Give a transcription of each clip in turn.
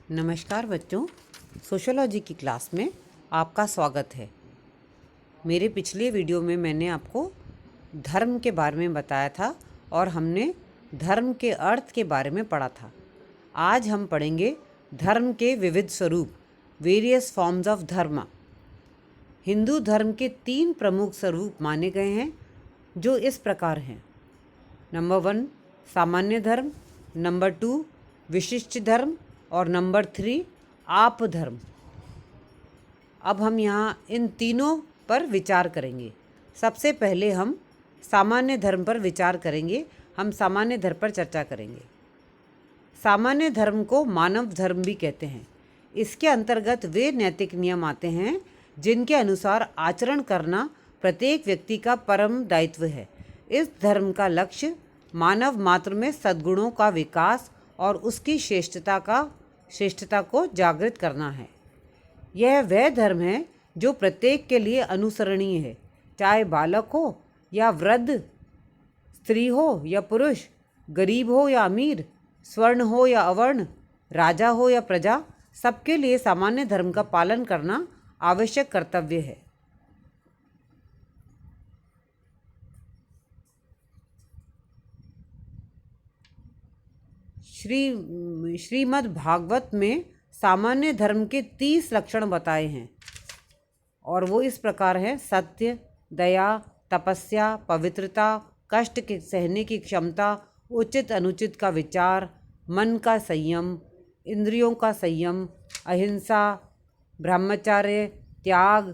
नमस्कार बच्चों, सोशियोलॉजी की क्लास में आपका स्वागत है। मेरे पिछले वीडियो में मैंने आपको धर्म के बारे में बताया था और हमने धर्म के अर्थ के बारे में पढ़ा था। आज हम पढ़ेंगे धर्म के विविध स्वरूप, वेरियस फॉर्म्स ऑफ धर्म। हिंदू धर्म के 3 प्रमुख स्वरूप माने गए हैं, जो इस प्रकार हैं। नंबर 1 सामान्य धर्म, नंबर 2 विशिष्ट धर्म और नंबर 3 आप धर्म। अब हम यहाँ इन तीनों पर विचार करेंगे। सबसे पहले हम सामान्य धर्म पर विचार करेंगे। हम सामान्य धर्म पर चर्चा करेंगे। सामान्य धर्म को मानव धर्म भी कहते हैं। इसके अंतर्गत वे नैतिक नियम आते हैं जिनके अनुसार आचरण करना प्रत्येक व्यक्ति का परम दायित्व है। इस धर्म का लक्ष्य मानव मात्र में सद्गुणों का विकास और उसकी श्रेष्ठता को जागृत करना है। यह वह धर्म है जो प्रत्येक के लिए अनुसरणीय है, चाहे बालक हो या वृद्ध, स्त्री हो या पुरुष, गरीब हो या अमीर, स्वर्ण हो या अवर्ण, राजा हो या प्रजा, सबके लिए सामान्य धर्म का पालन करना आवश्यक कर्तव्य है। श्रीमद् भागवत में सामान्य धर्म के 30 लक्षण बताए हैं और वो इस प्रकार हैं: सत्य, दया, तपस्या, पवित्रता, कष्ट के सहने की क्षमता, उचित अनुचित का विचार, मन का संयम, इंद्रियों का संयम, अहिंसा, ब्रह्मचर्य, त्याग,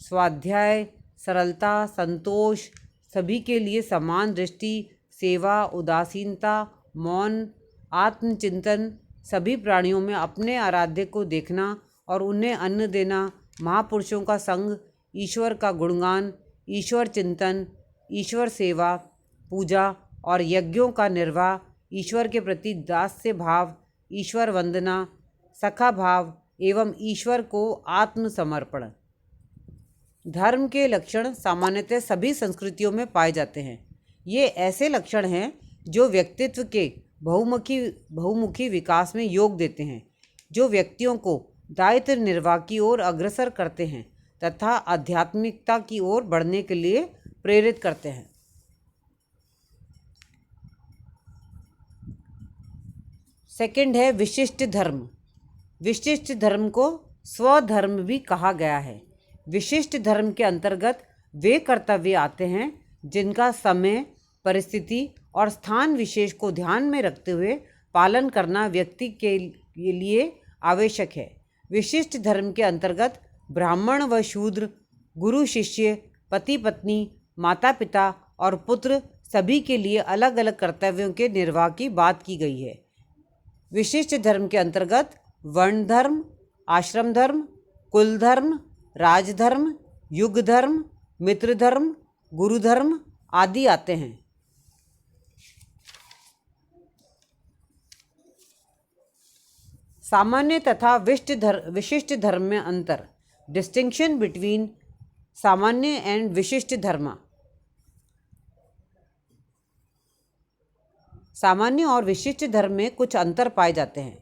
स्वाध्याय, सरलता, संतोष, सभी के लिए समान दृष्टि, सेवा, उदासीनता, मौन, आत्मचिंतन, सभी प्राणियों में अपने आराध्य को देखना और उन्हें अन्न देना, महापुरुषों का संग, ईश्वर का गुणगान, ईश्वर चिंतन, ईश्वर सेवा, पूजा और यज्ञों का निर्वाह, ईश्वर के प्रति दास्य भाव, ईश्वर वंदना, सखा भाव एवं ईश्वर को आत्मसमर्पण। धर्म के लक्षण सामान्यतः सभी संस्कृतियों में पाए जाते हैं। ये ऐसे लक्षण हैं जो व्यक्तित्व के बहुमुखी विकास में योग देते हैं, जो व्यक्तियों को दायित्व निर्वाह की ओर अग्रसर करते हैं तथा आध्यात्मिकता की ओर बढ़ने के लिए प्रेरित करते हैं। सेकंड है विशिष्ट धर्म। विशिष्ट धर्म को स्वधर्म भी कहा गया है। विशिष्ट धर्म के अंतर्गत वे कर्तव्य आते हैं जिनका समय, परिस्थिति और स्थान विशेष को ध्यान में रखते हुए पालन करना व्यक्ति के लिए आवश्यक है। विशिष्ट धर्म के अंतर्गत ब्राह्मण व शूद्र, गुरु शिष्य, पति पत्नी, माता पिता और पुत्र सभी के लिए अलग अलग कर्तव्यों के निर्वाह की बात की गई है। विशिष्ट धर्म के अंतर्गत वर्ण धर्म, आश्रम धर्म, कुल धर्म, राजधर्म, युग धर्म, मित्र धर्म, गुरु धर्म आदि आते हैं। सामान्य तथा विशिष्ट धर्म में अंतर। डिस्टिंक्शन बिटवीन सामान्य एंड विशिष्ट धर्म। सामान्य और विशिष्ट धर्म में कुछ अंतर पाए जाते हैं।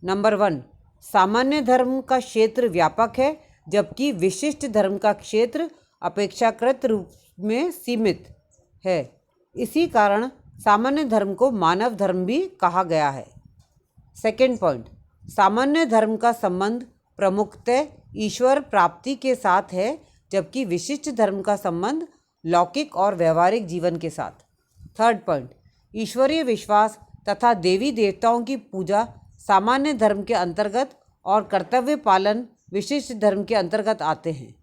नंबर 1 सामान्य धर्म का क्षेत्र व्यापक है, जबकि विशिष्ट धर्म का क्षेत्र अपेक्षाकृत रूप में सीमित है। इसी कारण सामान्य धर्म को मानव धर्म भी कहा गया है। सेकेंड पॉइंट, सामान्य धर्म का संबंध प्रमुखतः ईश्वर प्राप्ति के साथ है, जबकि विशिष्ट धर्म का संबंध लौकिक और व्यवहारिक जीवन के साथ। थर्ड पॉइंट, ईश्वरीय विश्वास तथा देवी देवताओं की पूजा सामान्य धर्म के अंतर्गत और कर्तव्य पालन विशिष्ट धर्म के अंतर्गत आते हैं।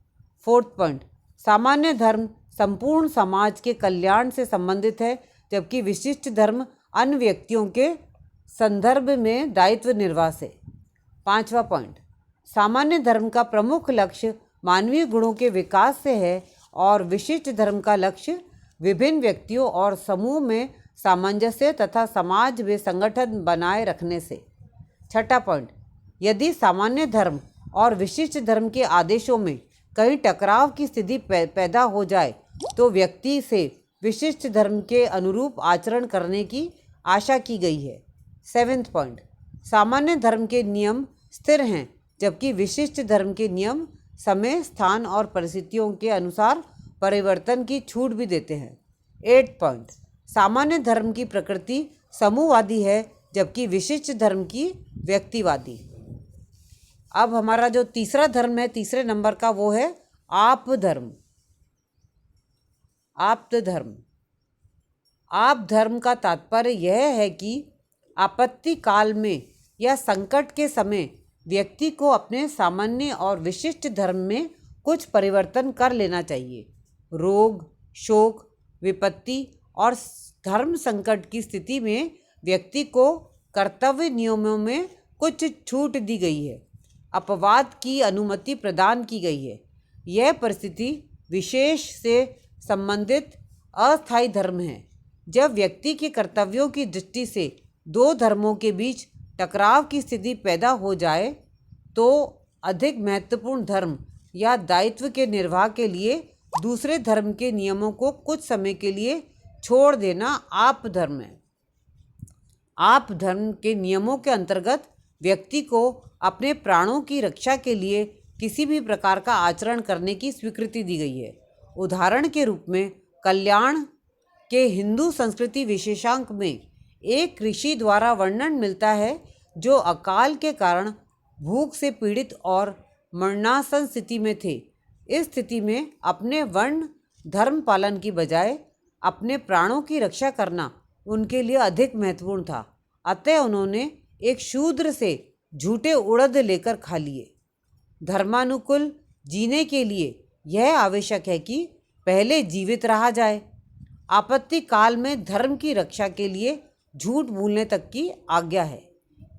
फोर्थ पॉइंट, सामान्य धर्म संपूर्ण समाज के कल्याण से संबंधित है, जबकि विशिष्ट धर्म अन्य व्यक्तियों के संदर्भ में दायित्व निर्वाह से। पांचवा पॉइंट, सामान्य धर्म का प्रमुख लक्ष्य मानवीय गुणों के विकास से है और विशिष्ट धर्म का लक्ष्य विभिन्न व्यक्तियों और समूह में सामंजस्य तथा समाज में संगठन बनाए रखने से। छठा पॉइंट, यदि सामान्य धर्म और विशिष्ट धर्म के आदेशों में कहीं टकराव की स्थिति पैदा हो जाए तो व्यक्ति से विशिष्ट धर्म के अनुरूप आचरण करने की आशा की गई है। सेवेंथ पॉइंट, सामान्य धर्म के नियम स्थिर हैं, जबकि विशिष्ट धर्म के नियम समय, स्थान और परिस्थितियों के अनुसार परिवर्तन की छूट भी देते हैं। 8 पॉइंट। सामान्य धर्म की प्रकृति समूहवादी है, जबकि विशिष्ट धर्म की व्यक्तिवादी। अब हमारा जो तीसरा धर्म है, तीसरे नंबर का, वो है आप धर्म। आप्त धर्म। आप धर्म का तात्पर्य यह है कि आपत्ति काल में या संकट के समय व्यक्ति को अपने सामान्य और विशिष्ट धर्म में कुछ परिवर्तन कर लेना चाहिए। रोग, शोक, विपत्ति और धर्म संकट की स्थिति में व्यक्ति को कर्तव्य नियमों में कुछ छूट दी गई है, अपवाद की अनुमति प्रदान की गई है। यह परिस्थिति विशेष से संबंधित अस्थायी धर्म है। जब व्यक्ति के कर्तव्यों की दृष्टि से दो धर्मों के बीच टकराव की स्थिति पैदा हो जाए तो अधिक महत्वपूर्ण धर्म या दायित्व के निर्वाह के लिए दूसरे धर्म के नियमों को कुछ समय के लिए छोड़ देना आप धर्म है। आप धर्म के नियमों के अंतर्गत व्यक्ति को अपने प्राणों की रक्षा के लिए किसी भी प्रकार का आचरण करने की स्वीकृति दी गई है। उदाहरण के रूप में कल्याण के हिंदू संस्कृति विशेषांक में एक ऋषि द्वारा वर्णन मिलता है जो अकाल के कारण भूख से पीड़ित और मरणासन स्थिति में थे। इस स्थिति में अपने वर्ण धर्म पालन की बजाय अपने प्राणों की रक्षा करना उनके लिए अधिक महत्वपूर्ण था। अतः उन्होंने एक शूद्र से झूठे उड़द लेकर खा लिए। धर्मानुकूल जीने के लिए यह आवश्यक है कि पहले जीवित रहा जाए। आपत्ति काल में धर्म की रक्षा के लिए झूठ भूलने तक की आज्ञा है।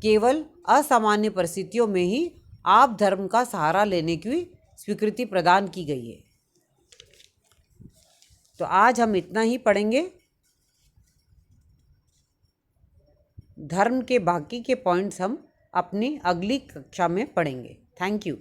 केवल असामान्य परिस्थितियों में ही आप धर्म का सहारा लेने की स्वीकृति प्रदान की गई है। तो आज हम इतना ही पढ़ेंगे। धर्म के बाकी के पॉइंट्स हम अपनी अगली कक्षा में पढ़ेंगे। Thank you.